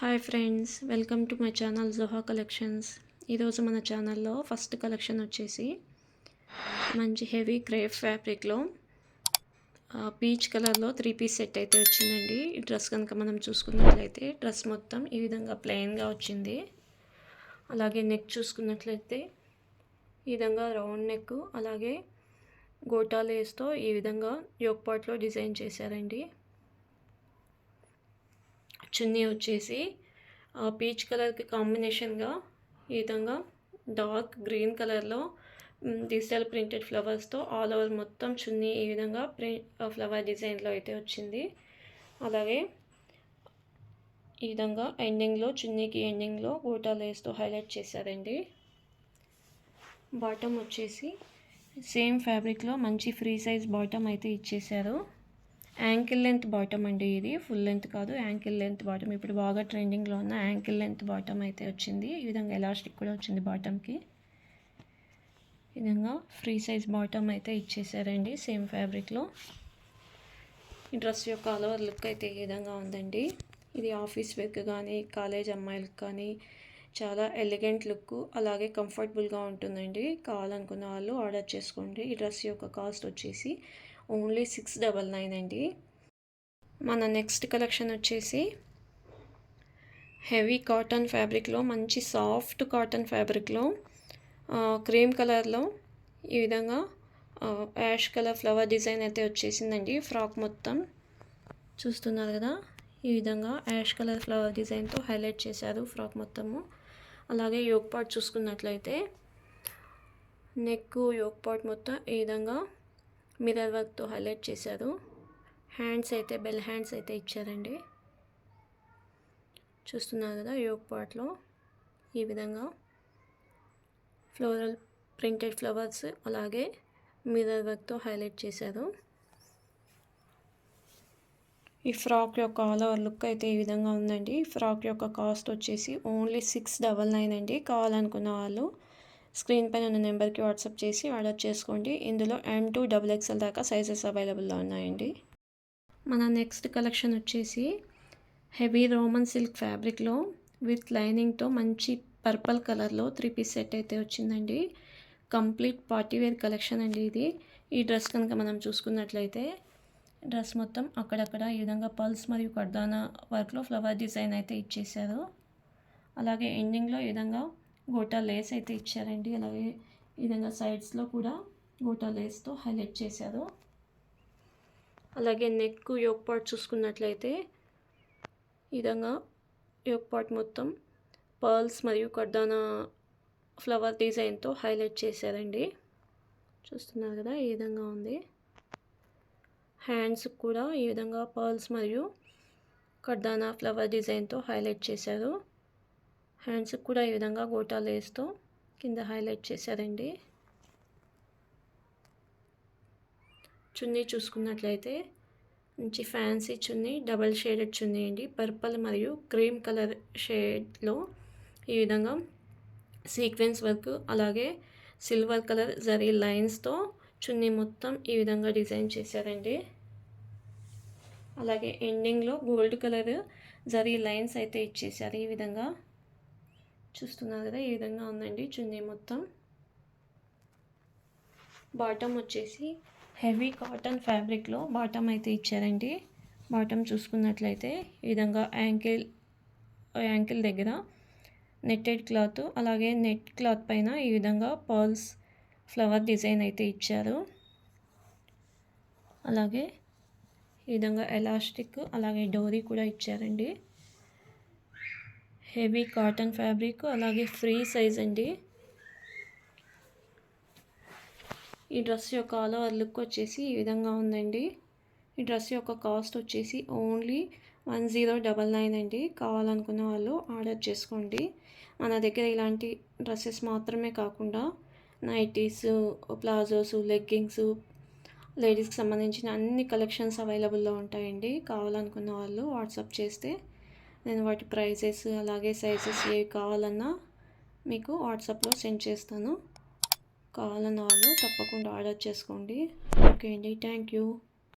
Hi friends, welcome to my channel Joha collections. ఈరోజు మన ఛానల్లో ఫస్ట్ కలెక్షన్ వచ్చేసి మంచి హెవీ క్రేప్ ఫ్యాబ్రిక్లో పీచ్ కలర్లో 3 పీస్ సెట్ అయితే వచ్చిందండి. ఈ డ్రెస్ కనుక మనం చూసుకున్నట్లయితే డ్రెస్ మొత్తం ఈ విధంగా ప్లెయిన్గా వచ్చింది. అలాగే నెక్ చూసుకున్నట్లయితే ఈ విధంగా రౌండ్ నెక్, అలాగే గోటా లేస్తో ఈ విధంగా యోక్ పార్ట్లో డిజైన్ చేశారండి. చున్నీ వచ్చేసి పీచ్ కలర్కి కాంబినేషన్గా ఈ విధంగా డార్క్ గ్రీన్ కలర్లో డిజిటల్ ప్రింటెడ్ ఫ్లవర్స్తో ఆల్ ఓవర్ మొత్తం చున్నీ ఈ విధంగా ఫ్లవర్ డిజైన్లో అయితే వచ్చింది. అలాగే ఈ విధంగా ఎండింగ్లో చున్నీకి ఎండింగ్లో గోటా లేస్తో హైలైట్ చేశారండి. బాటమ్ వచ్చేసి సేమ్ ఫ్యాబ్రిక్లో మంచి ఫ్రీ సైజ్ బాటమ్ అయితే ఇచ్చేశారు. యాంకిల్ లెంత్ బాటమ్ అండి, ఇది ఫుల్ లెంత్ కాదు, యాంకిల్ లెంత్ బాటమ్. ఇప్పుడు బాగా ట్రెండింగ్లో ఉన్న యాంకిల్ లెంత్ బాటమ్ అయితే వచ్చింది. ఈ విధంగా ఎలాస్టిక్ కూడా వచ్చింది బాటమ్కి. ఈ విధంగా ఫ్రీ సైజ్ బాటమ్ అయితే ఇచ్చేసారండి సేమ్ ఫ్యాబ్రిక్లో. ఈ డ్రెస్ యొక్క ఆల్ ఓవర్ లుక్ అయితే ఈ విధంగా ఉందండి. ఇది ఆఫీస్ వేర్కి కానీ కాలేజ్ అమ్మాయిలకు కానీ చాలా ఎలిగెంట్ లుక్, అలాగే కంఫర్టబుల్గా ఉంటుందండి. కావాలనుకున్న వాళ్ళు ఆర్డర్ చేసుకోండి. ఈ డ్రెస్ యొక్క కాస్ట్ వచ్చేసి ఓన్లీ 699 అండి. మన నెక్స్ట్ కలెక్షన్ వచ్చేసి హెవీ కాటన్ ఫ్యాబ్రిక్లో మంచి సాఫ్ట్ కాటన్ ఫ్యాబ్రిక్లో క్రీమ్ కలర్లో ఈ విధంగా యాష్ కలర్ ఫ్లవర్ డిజైన్ అయితే వచ్చేసిందండి. ఫ్రాక్ మొత్తం చూస్తున్నారు కదా, ఈ విధంగా యాష్ కలర్ ఫ్లవర్ డిజైన్తో హైలైట్ చేశారు ఫ్రాక్ మొత్తము. అలాగే యోక్ పార్ట్ చూసుకున్నట్లయితే నెక్, యోక్ పార్ట్ మొత్తం ఈ విధంగా మిర్రర్ వర్క్తో హైలైట్ చేశారు. హ్యాండ్స్ అయితే బెల్ హ్యాండ్స్ అయితే ఇచ్చారండి. చూస్తున్నారు కదా, యోక్ పార్ట్లో ఈ విధంగా ఫ్లోరల్ ప్రింటెడ్ ఫ్లవర్స్ అలాగే మిర్రర్ వర్క్తో హైలైట్ చేశారు. ఈ ఫ్రాక్ యొక్క ఆల్ ఓవర్ లుక్ అయితే ఈ విధంగా ఉందండి. ఫ్రాక్ యొక్క కాస్ట్ వచ్చేసి ఓన్లీ 699 అండి. కావాలనుకున్న వాళ్ళు స్క్రీన్ పైన ఉన్న నెంబర్కి వాట్సాప్ చేసి ఆర్డర్ చేసుకోండి. ఇందులో M2 XXL దాకా సైజెస్ అవైలబుల్లో ఉన్నాయండి. మన నెక్స్ట్ కలెక్షన్ వచ్చేసి హెవీ రోమన్ సిల్క్ ఫ్యాబ్రిక్లో విత్ లైనింగ్తో మంచి పర్పుల్ కలర్లో 3 పీస్ సెట్ అయితే వచ్చిందండి. కంప్లీట్ పార్టీవేర్ కలెక్షన్ అండి ఇది. ఈ డ్రెస్ కనుక మనం చూసుకున్నట్లయితే డ్రెస్ మొత్తం అక్కడక్కడ ఈ విధంగా పల్స్ మరియు కర్దానా వర్క్లో ఫ్లవర్ డిజైన్ అయితే ఇచ్చేసారు. అలాగే ఎండింగ్లో ఈ విధంగా గోటా లేస్ అయితే ఇచ్చారండి. అలాగే ఈ విధంగా సైడ్స్లో కూడా గోటా లేస్తో హైలైట్ చేశారు. అలాగే నెక్, యోక్ పార్ట్ చూసుకున్నట్లయితే ఈ విధంగా యోక్ పార్ట్ మొత్తం పర్ల్స్ మరియు కర్దానా ఫ్లవర్ డిజైన్తో హైలైట్ చేశారండి. చూస్తున్నారు కదా, ఈ విధంగా ఉంది. హ్యాండ్స్ కూడా ఈ విధంగా పర్ల్స్ మరియు కర్దానా ఫ్లవర్ డిజైన్తో హైలైట్ చేశారు. హ్యాండ్స్కి కూడా ఈ విధంగా గోటా లేస్తో కింద హైలైట్ చేశారండి. చున్నీ చూసుకున్నట్లయితే మంచి ఫ్యాన్సీ చున్నీ, డబల్ షేడెడ్ చున్నీ అండి. పర్పుల్ మరియు క్రీమ్ కలర్ షేడ్లో ఈ విధంగా సీక్వెన్స్ వర్క్ అలాగే సిల్వర్ కలర్ జరీ లైన్స్తో చున్నీ మొత్తం ఈ విధంగా డిజైన్ చేశారండి. అలాగే ఎండింగ్లో గోల్డ్ కలర్ జరీ లైన్స్ అయితే ఇచ్చేసారు. ఈ విధంగా చూస్తున్నారు కదా, ఈ విధంగా ఉందండి చున్నీ మొత్తం. బాటమ్ వచ్చేసి హెవీ కాటన్ ఫ్యాబ్రిక్లో బాటమ్ అయితే ఇచ్చారండి. బాటమ్ చూసుకున్నట్లయితే ఈ విధంగా యాంకిల్ దగ్గర నెట్టెడ్ క్లాత్, అలాగే నెట్ క్లాత్ పైన ఈ విధంగా పర్ల్స్ ఫ్లవర్ డిజైన్ అయితే ఇచ్చారు. అలాగే ఈ విధంగా ఎలాస్టిక్ అలాగే డోరీ కూడా ఇచ్చారండి. హెవీ కాటన్ ఫ్యాబ్రిక్ అలాగే ఫ్రీ సైజ్ అండి. ఈ డ్రెస్ యొక్క ఆల్ ఓవర్ లుక్ వచ్చేసి ఈ విధంగా ఉందండి. ఈ డ్రెస్ యొక్క కాస్ట్ వచ్చేసి ఓన్లీ 1099 అండి. కావాలనుకున్న వాళ్ళు ఆర్డర్ చేసుకోండి. మన దగ్గర ఇలాంటి డ్రెస్సెస్ మాత్రమే కాకుండా నైటీస్, ప్లాజోస్, లెగ్గింగ్స్, లేడీస్కి సంబంధించిన అన్ని కలెక్షన్స్ అవైలబుల్లో ఉంటాయండి. కావాలనుకున్న వాళ్ళు వాట్సాప్ చేస్తే నేను వాటి ప్రైజెస్ అలాగే సైజెస్ ఏవి కావాలన్నా మీకు వాట్సాప్లో సెండ్ చేస్తాను. కావాలన్న వాళ్ళు తప్పకుండా ఆర్డర్ చేసుకోండి. ఓకే అండి, థ్యాంక్ యూ.